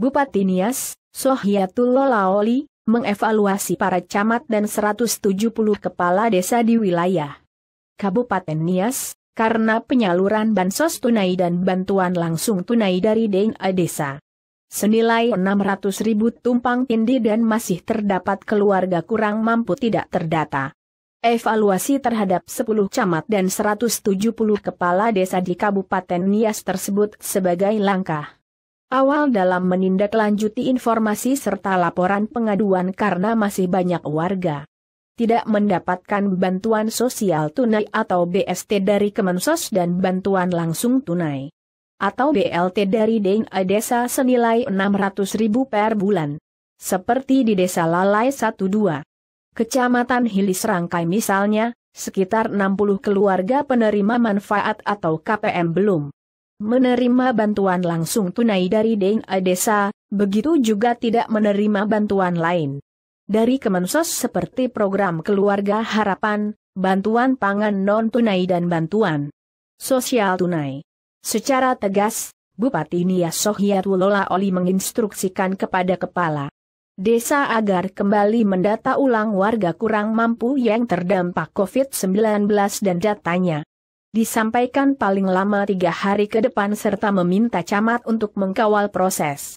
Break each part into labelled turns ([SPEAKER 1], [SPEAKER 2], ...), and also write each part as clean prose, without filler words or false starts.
[SPEAKER 1] Bupati Nias, Sohiatullah Laoli, mengevaluasi para camat dan 170 kepala desa di wilayah Kabupaten Nias, karena penyaluran bansos tunai dan bantuan langsung tunai dari desa senilai 600.000 tumpang tindih dan masih terdapat keluarga kurang mampu tidak terdata. Evaluasi terhadap 10 camat dan 170 kepala desa di Kabupaten Nias tersebut sebagai langkah awal dalam menindaklanjuti informasi serta laporan pengaduan karena masih banyak warga tidak mendapatkan bantuan sosial tunai atau BST dari Kemensos dan bantuan langsung tunai atau BLT dari desa senilai 600.000 per bulan. Seperti di Desa Lalai 12, Kecamatan Hilis Rangkai misalnya, sekitar 60 keluarga penerima manfaat atau KPM belum menerima bantuan langsung tunai dari desa, begitu juga tidak menerima bantuan lain dari Kemensos seperti program Keluarga Harapan, bantuan pangan non-tunai dan bantuan sosial tunai. Secara tegas, Bupati Nias Sohiatullah Laoli menginstruksikan kepada kepala desa agar kembali mendata ulang warga kurang mampu yang terdampak COVID-19 dan datanya disampaikan paling lama 3 hari ke depan serta meminta camat untuk mengkawal proses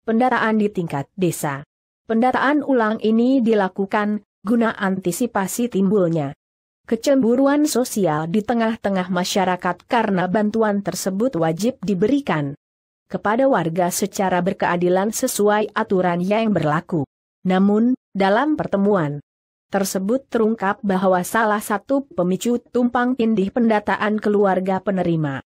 [SPEAKER 1] pendataan di tingkat desa. Pendataan ulang ini dilakukan guna antisipasi timbulnya kecemburuan sosial di tengah-tengah masyarakat karena bantuan tersebut wajib diberikan kepada warga secara berkeadilan sesuai aturan yang berlaku. Namun, dalam pertemuan tersebut terungkap bahwa salah satu pemicu tumpang tindih pendataan keluarga penerima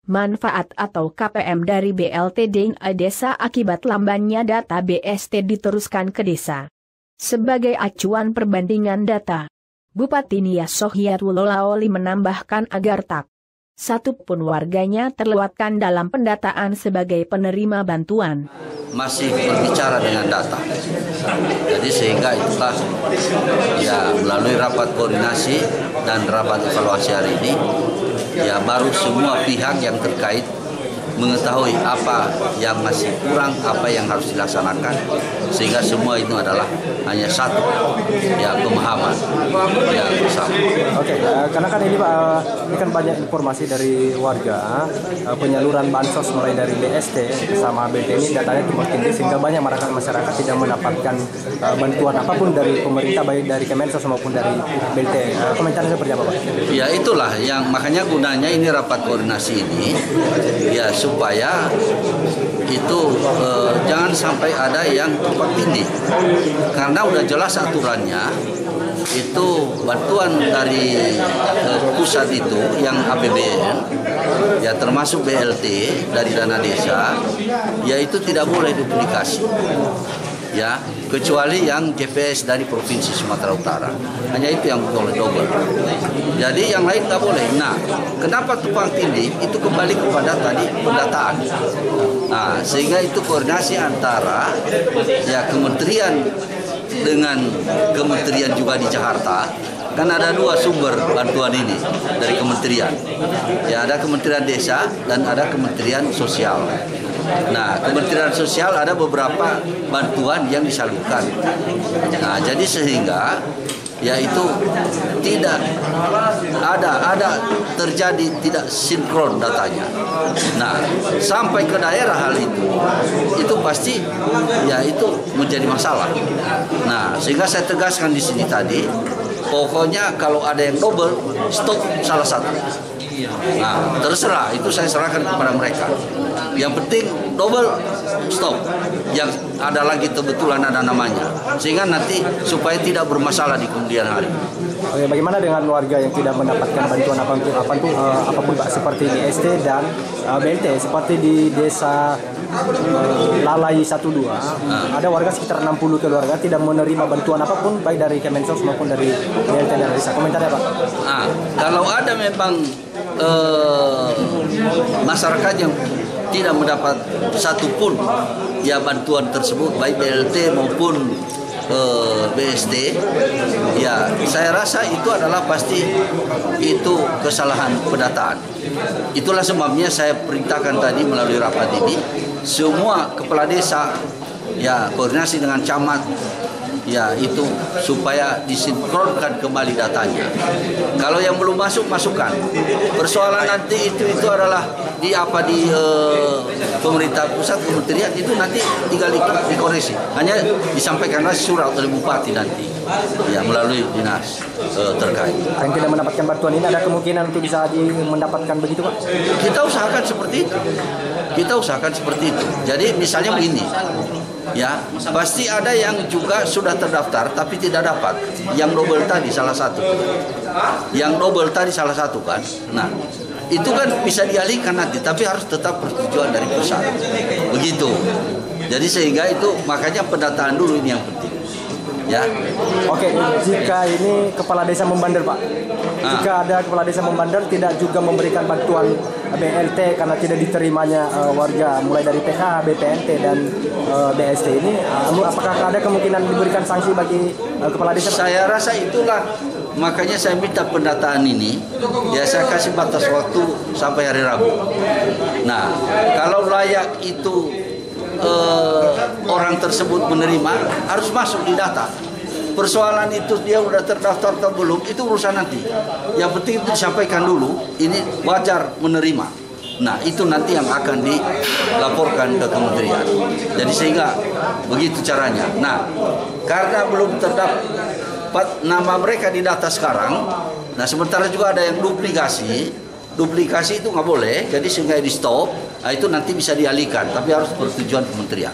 [SPEAKER 1] manfaat atau KPM dari BLT desa akibat lambannya data BST diteruskan ke desa. Sebagai acuan perbandingan data, Bupati Nias Sohiatullah Laoli menambahkan agar tak satu pun warganya terlewatkan dalam pendataan sebagai penerima bantuan.
[SPEAKER 2] Masih berbicara dengan data. Jadi sehingga itulah ya melalui rapat koordinasi dan rapat evaluasi hari ini ya baru semua pihak yang terkait mengetahui apa yang masih kurang, apa yang harus dilaksanakan, sehingga semua itu adalah hanya satu ya pemahaman yang bersama.
[SPEAKER 3] Oke, karena kan ini Pak, ini kan banyak informasi dari warga, penyaluran bansos mulai dari BST sama BLT ini datanya tumpang tindih sehingga banyak masyarakat tidak mendapatkan bantuan apapun dari pemerintah baik dari Kemensos maupun dari BLT. Komentarnya seperti apa Pak?
[SPEAKER 2] Ya itulah yang makanya gunanya ini rapat koordinasi ini ya supaya itu jangan sampai ada yang tumpang tindih karena udah jelas aturannya itu bantuan dari pusat itu yang APBN ya termasuk BLT dari dana desa ya itu tidak boleh duplikasi ya kecuali yang JPS dari Provinsi Sumatera Utara hanya itu yang boleh double jadi yang lain nggak boleh. Nah kenapa tumpang tindih itu kembali kepada tadi pendataan. Nah sehingga itu koordinasi antara ya kementerian dengan kementerian juga di Jakarta kan ada 2 sumber bantuan ini dari kementerian ya ada Kementerian Desa dan ada Kementerian Sosial. Nah, Kementerian Sosial ada beberapa bantuan yang disalurkan. Nah, jadi sehingga yaitu tidak ada terjadi tidak sinkron datanya. Nah, sampai ke daerah hal itu pasti ya itu menjadi masalah. Nah, sehingga saya tegaskan di sini tadi, pokoknya kalau ada yang double, stop salah satu. Nah, terserah itu saya serahkan kepada mereka. Yang penting double stop. Yang ada lagi kebetulan ada namanya. Sehingga nanti supaya tidak bermasalah di kemudian hari.
[SPEAKER 3] Oke, bagaimana dengan warga yang tidak mendapatkan bantuan apapun Pak seperti di ST dan BLT seperti di Desa Lalai 12 ada warga sekitar 60 keluarga tidak menerima bantuan apapun baik dari Kemensos maupun dari BLT dan desa. Komentarnya Pak?
[SPEAKER 2] Nah, kalau ada memang masyarakat yang tidak mendapat satupun ya bantuan tersebut baik BLT maupun BST, ya saya rasa itu adalah pasti itu kesalahan pendataan. Itulah sebabnya saya perintahkan tadi melalui rapat ini semua kepala desa ya koordinasi dengan camat ya itu supaya disinkronkan kembali datanya. Kalau yang belum masuk masukkan. Persoalan nanti itu adalah di pemerintah pusat kementerian itu nanti tinggal dikoreksi. Hanya disampaikanlah surat oleh bupati nanti ya melalui dinas terkait.
[SPEAKER 3] Yang tidak mendapatkan bantuan ini ada kemungkinan untuk bisa mendapatkan begitu Pak?
[SPEAKER 2] Kita usahakan seperti itu. Jadi misalnya begini. Ya, pasti ada yang juga sudah terdaftar tapi tidak dapat. Yang double tadi salah satu kan. Nah, itu kan bisa dialihkan nanti, tapi harus tetap persetujuan dari pusat. Begitu. Jadi sehingga itu makanya pendataan dulu ini yang penting. Ya.
[SPEAKER 3] Oke, jika ini kepala desa membandel Pak, jika ada kepala desa membandel tidak juga memberikan bantuan BLT karena tidak diterimanya warga mulai dari PKH, BPNT dan BST ini, apakah ada kemungkinan diberikan sanksi bagi kepala desa Pak?
[SPEAKER 2] Saya rasa itulah makanya saya minta pendataan ini ya saya kasih batas waktu sampai hari Rabu. Nah, kalau layak itu orang tersebut menerima harus masuk di data. Persoalan itu dia udah terdaftar atau belum itu urusan nanti. Yang penting itu disampaikan dulu ini wajar menerima. Nah itu nanti yang akan dilaporkan ke kementerian. Jadi sehingga begitu caranya. Nah karena belum terdapat nama mereka di data sekarang. Nah sementara juga ada yang duplikasi itu nggak boleh. Jadi sehingga di stop. Nah, itu nanti bisa dialihkan tapi harus persetujuan kementerian.